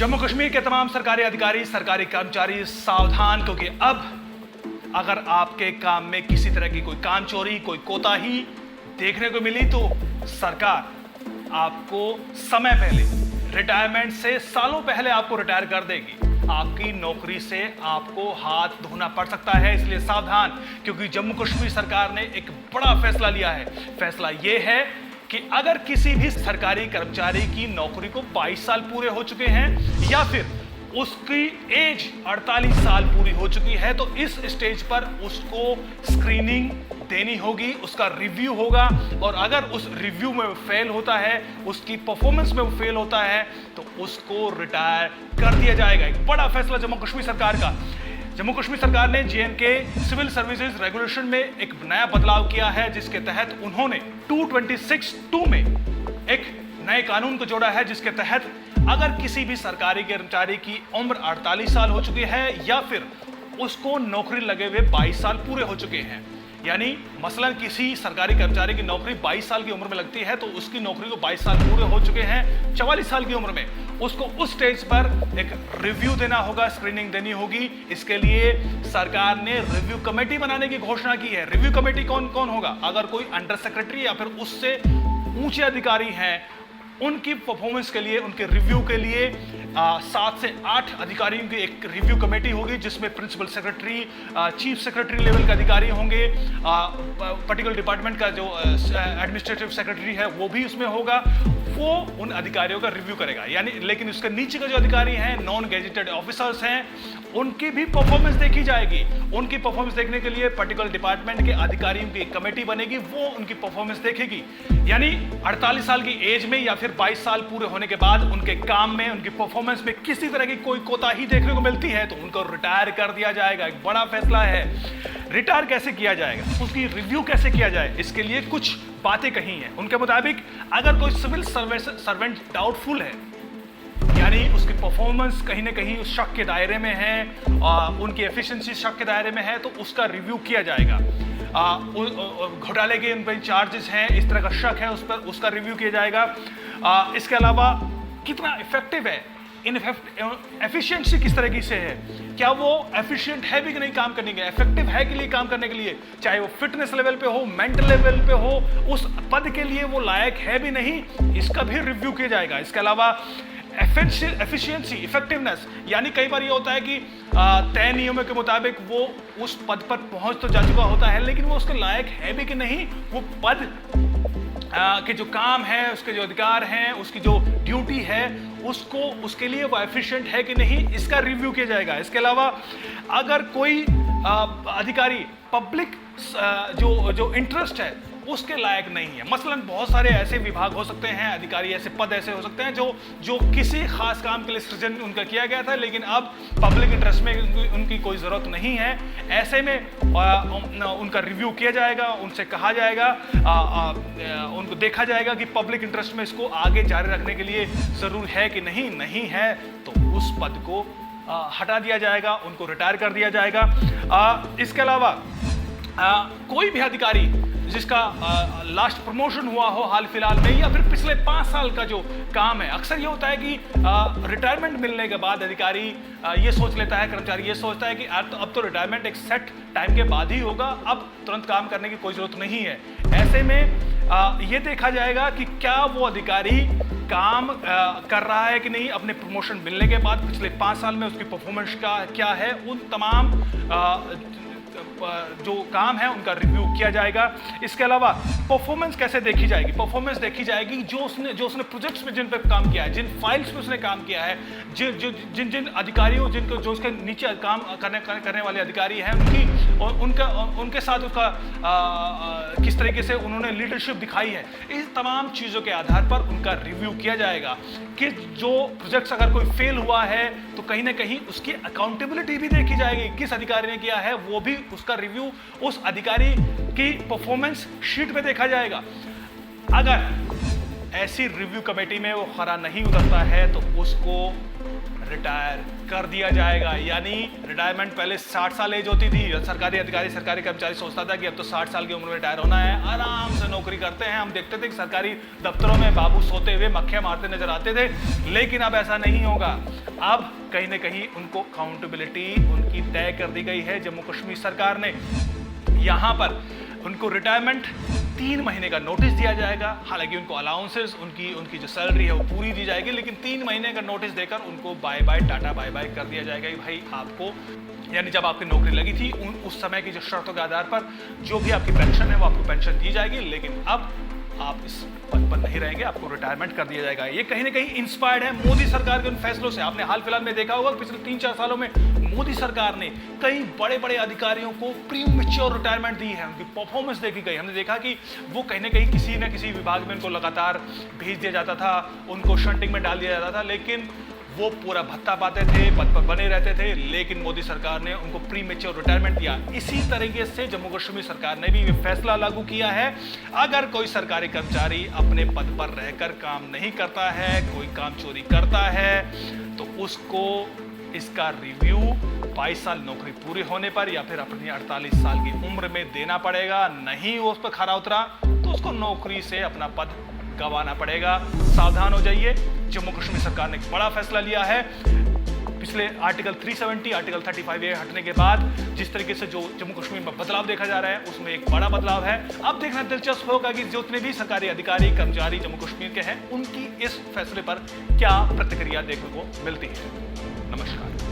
जम्मू कश्मीर के तमाम सरकारी अधिकारी, सरकारी कर्मचारी सावधान, क्योंकि अब अगर आपके काम में किसी तरह की कोई कामचोरी, कोई कोताही देखने को मिली तो सरकार आपको समय पहले, रिटायरमेंट से सालों पहले आपको रिटायर कर देगी। आपकी नौकरी से आपको हाथ धोना पड़ सकता है, इसलिए सावधान, क्योंकि जम्मू कश्मीर सरकार ने एक बड़ा फैसला लिया है। फैसला यह है कि अगर किसी भी सरकारी कर्मचारी की नौकरी को 22 साल पूरे हो चुके हैं या फिर उसकी एज 48 साल पूरी हो चुकी है, तो इस स्टेज पर उसको स्क्रीनिंग देनी होगी, उसका रिव्यू होगा, और अगर उस रिव्यू में फेल होता है, उसकी परफॉर्मेंस में वो फेल होता है, तो उसको रिटायर कर दिया जाएगा। एक बड़ा फैसला जम्मू कश्मीर सरकार का। जम्मू कश्मीर सरकार ने JNK सिविल सर्विसेज रेगुलेशन में एक नया बदलाव किया है, जिसके तहत उन्होंने 226(2) में एक नए कानून को जोड़ा है, जिसके तहत अगर किसी भी सरकारी कर्मचारी की उम्र 48 साल हो चुकी है या फिर उसको नौकरी लगे हुए 22 साल पूरे हो चुके हैं, यानी मसलन किसी सरकारी कर्मचारी की नौकरी 22 साल की उम्र में लगती है, तो उसकी नौकरी को 22 साल पूरे हो चुके हैं 44 साल की उम्र में, उसको उस स्टेज पर एक रिव्यू देना होगा, स्क्रीनिंग देनी होगी। इसके लिए सरकार ने रिव्यू कमेटी बनाने की घोषणा की है। रिव्यू कमेटी कौन कौन होगा? अगर कोई अंडर सेक्रेटरी या फिर उससे ऊंचे अधिकारी हैं, उनकी परफॉर्मेंस के लिए, उनके रिव्यू के लिए 7 से 8 अधिकारियों की एक रिव्यू कमेटी होगी, जिसमें principal secretary, chief secretary level के अधिकारी होंगे, पर्टिकुलर डिपार्टमेंट का जो एडमिनिस्ट्रेटिव सेक्रेटरी है वो भी उसमें होगा। वो उन अधिकारियों का रिव्यू करेगा, यानी लेकिन उसके नीचे के जो अधिकारी हैं, नॉन गेजेटेड ऑफिसर्स हैं, उनकी भी परफॉर्मेंस देखी जाएगी। उनकी परफॉर्मेंस देखने के लिए पर्टिकुलर डिपार्टमेंट के अधिकारियों की एक कमेटी बनेगी, वो उनकी परफॉर्मेंस देखेगी। यानी 48 साल की एज में या फिर 22 साल पूरे होने के बाद उनके काम में, उनकी परफॉर्मेंस में किसी तरह की कोई कोताही देखने को मिलती है तो उनको रिटायर कर दिया जाएगा। एक बड़ा फैसला है। रिटायर कैसे किया जाएगा, उसकी रिव्यू कैसे किया जाए, इसके लिए कुछ बातें कही हैं। उनके मुताबिक अगर कोई सिविल सर्वेंट डाउटफुल है, यानी उसकी परफॉर्मेंस कहीं ना कहीं उस शक के दायरे में है, उनकी एफिशिएंसी शक के दायरे में है, तो उसका रिव्यू किया जाएगा। घोटाले के उन पर चार्जेस हैं, इस तरह का शक है, उस पर उसका रिव्यू किया जाएगा। इसके अलावा कितना इफेक्टिव है, एफिशिएंसी किस तरीके से है, क्या वो एफिशिएंट है भी कि नहीं काम करने के, इफेक्टिव है कि लिए काम करने के लिए, चाहे वो फिटनेस लेवल पे हो, मेंटल लेवल पे हो, उस पद के लिए वो लायक है भी नहीं, इसका भी रिव्यू किया जाएगा। इसके अलावा एफिशिएंसी, इफेक्टिवनेस, यानी कई बार ये होता है कि तय नियमों के मुताबिक वो उस पद पर पहुंच तो जा चुका होता है, लेकिन वो उसके लायक है भी कि नहीं, वो पद के जो काम है, उसके जो अधिकार हैं, उसकी जो ड्यूटी है, उसको, उसके लिए वो एफिशिएंट है कि नहीं, इसका रिव्यू किया जाएगा। इसके अलावा अगर कोई अधिकारी पब्लिक जो इंटरेस्ट है उसके लायक नहीं है, मसलन बहुत सारे ऐसे विभाग हो सकते हैं, अधिकारी ऐसे पद ऐसे हो सकते हैं जो किसी खास काम के लिए सृजन उनका किया गया था, लेकिन अब पब्लिक इंटरेस्ट में उनकी कोई ज़रूरत नहीं है। ऐसे में उनका रिव्यू किया जाएगा, उनसे कहा जाएगा, उनको देखा जाएगा कि पब्लिक इंटरेस्ट में इसको आगे जारी रखने के लिए ज़रूर है कि नहीं, नहीं है तो उस पद को हटा दिया जाएगा, उनको रिटायर कर दिया जाएगा। इसके अलावा कोई भी अधिकारी जिसका लास्ट प्रमोशन हुआ हो हाल फिलहाल में, या फिर पिछले 5 साल का जो काम है, अक्सर ये होता है कि रिटायरमेंट मिलने के बाद अधिकारी ये सोच लेता है, कर्मचारी ये सोचता है कि अब तो रिटायरमेंट एक सेट टाइम के बाद ही होगा, अब तुरंत काम करने की कोई ज़रूरत नहीं है। ऐसे में ये देखा जाएगा कि क्या वो अधिकारी काम कर रहा है कि नहीं, अपने प्रमोशन मिलने के बाद पिछले 5 साल में उसकी परफॉर्मेंस का क्या है, उन तमाम जो काम है उनका रिव्यू किया जाएगा। इसके अलावा परफॉर्मेंस कैसे देखी जाएगी? परफॉर्मेंस देखी जाएगी जो उसने प्रोजेक्ट्स में जिन पर काम किया है, जिन फाइल्स में उसने काम किया है, जिन अधिकारियों जो उसके नीचे काम करने वाले अधिकारी हैं, उनके साथ उसका किस तरीके से उन्होंने लीडरशिप दिखाई है, इस तमाम चीज़ों के आधार पर उनका रिव्यू किया जाएगा। कि जो प्रोजेक्ट्स अगर कोई फेल हुआ है तो कहीं ना कहीं उसकी अकाउंटेबिलिटी भी देखी जाएगी, किस अधिकारी ने किया है वो भी, उसका रिव्यू उस अधिकारी की परफॉर्मेंस शीट पे देखा जाएगा। अगर ऐसी रिव्यू कमेटी में वो खरा नहीं उतरता है तो उसको रिटायर कर दिया जाएगा। यानी रिटायरमेंट पहले 60 साल एज होती थी, सरकारी अधिकारी सरकारी कर्मचारी सोचता था कि अब तो 60 साल की उम्र में रिटायर होना है, आराम से नौकरी करते हैं। हम देखते थे कि सरकारी दफ्तरों में बाबू सोते हुए मक्खियां मारते नजर आते थे, लेकिन अब ऐसा नहीं होगा। अब कहीं ना कहीं उनको अकाउंटेबिलिटी उनकी तय कर दी गई है जम्मू कश्मीर सरकार ने। यहां पर उनको रिटायरमेंट 3 महीने का नोटिस दिया जाएगा। हालांकि उनको अलाउंसेस उनकी जो सैलरी है वो पूरी दी जाएगी, लेकिन 3 महीने का नोटिस देकर उनको bye bye tata bye bye कर दिया जाएगा कि भाई आपको, यानी जब आपकी नौकरी लगी थी उस समय की जो शर्तों के आधार पर जो भी आपकी पेंशन है वो आपको पेंशन दी जाएगी, लेकिन अब आप इस पद पर नहीं रहेंगे, आपको रिटायरमेंट कर दिया जाएगा। ये कहीं ना कहीं इंस्पायर्ड है मोदी सरकार के उन फैसलों से। आपने हाल फिलहाल में देखा होगा पिछले 3-4 सालों में मोदी सरकार ने कई बड़े बड़े अधिकारियों को प्रीमेच्योर रिटायरमेंट दी है। उनकी परफॉर्मेंस देखी गई, हमने देखा कि वो कहीं ना कहीं किसी न किसी विभाग में उनको लगातार भेज दिया जाता था, उनको शंटिंग में डाल दिया जाता था, लेकिन वो पूरा भत्ता पाते थे, पद पर बने रहते थे, लेकिन मोदी सरकार ने उनको प्रीमेच्योर रिटायरमेंट दिया। इसी तरीके से जम्मू कश्मीर सरकार ने भी ये फैसला लागू किया है, अगर कोई सरकारी कर्मचारी अपने पद पर रहकर काम नहीं करता है, कोई काम चोरी करता है, तो उसको इसका रिव्यू 22 साल नौकरी पूरी होने पर या फिर अपनी 48 साल की उम्र में देना पड़ेगा। नहीं वो उस पर खरा उतरा तो उसको नौकरी से अपना पद गंवाना पड़ेगा। सावधान हो जाइए, जम्मू कश्मीर सरकार ने एक बड़ा फैसला लिया है। पिछले आर्टिकल 370, आर्टिकल 35A हटने के बाद जिस तरीके से जो जम्मू कश्मीर में बदलाव देखा जा रहा है उसमें एक बड़ा बदलाव है। अब देखना दिलचस्प होगा कि जितने भी सरकारी अधिकारी कर्मचारी जम्मू कश्मीर के हैं उनकी इस फैसले पर क्या प्रतिक्रिया देखने को मिलती है। नमस्कार।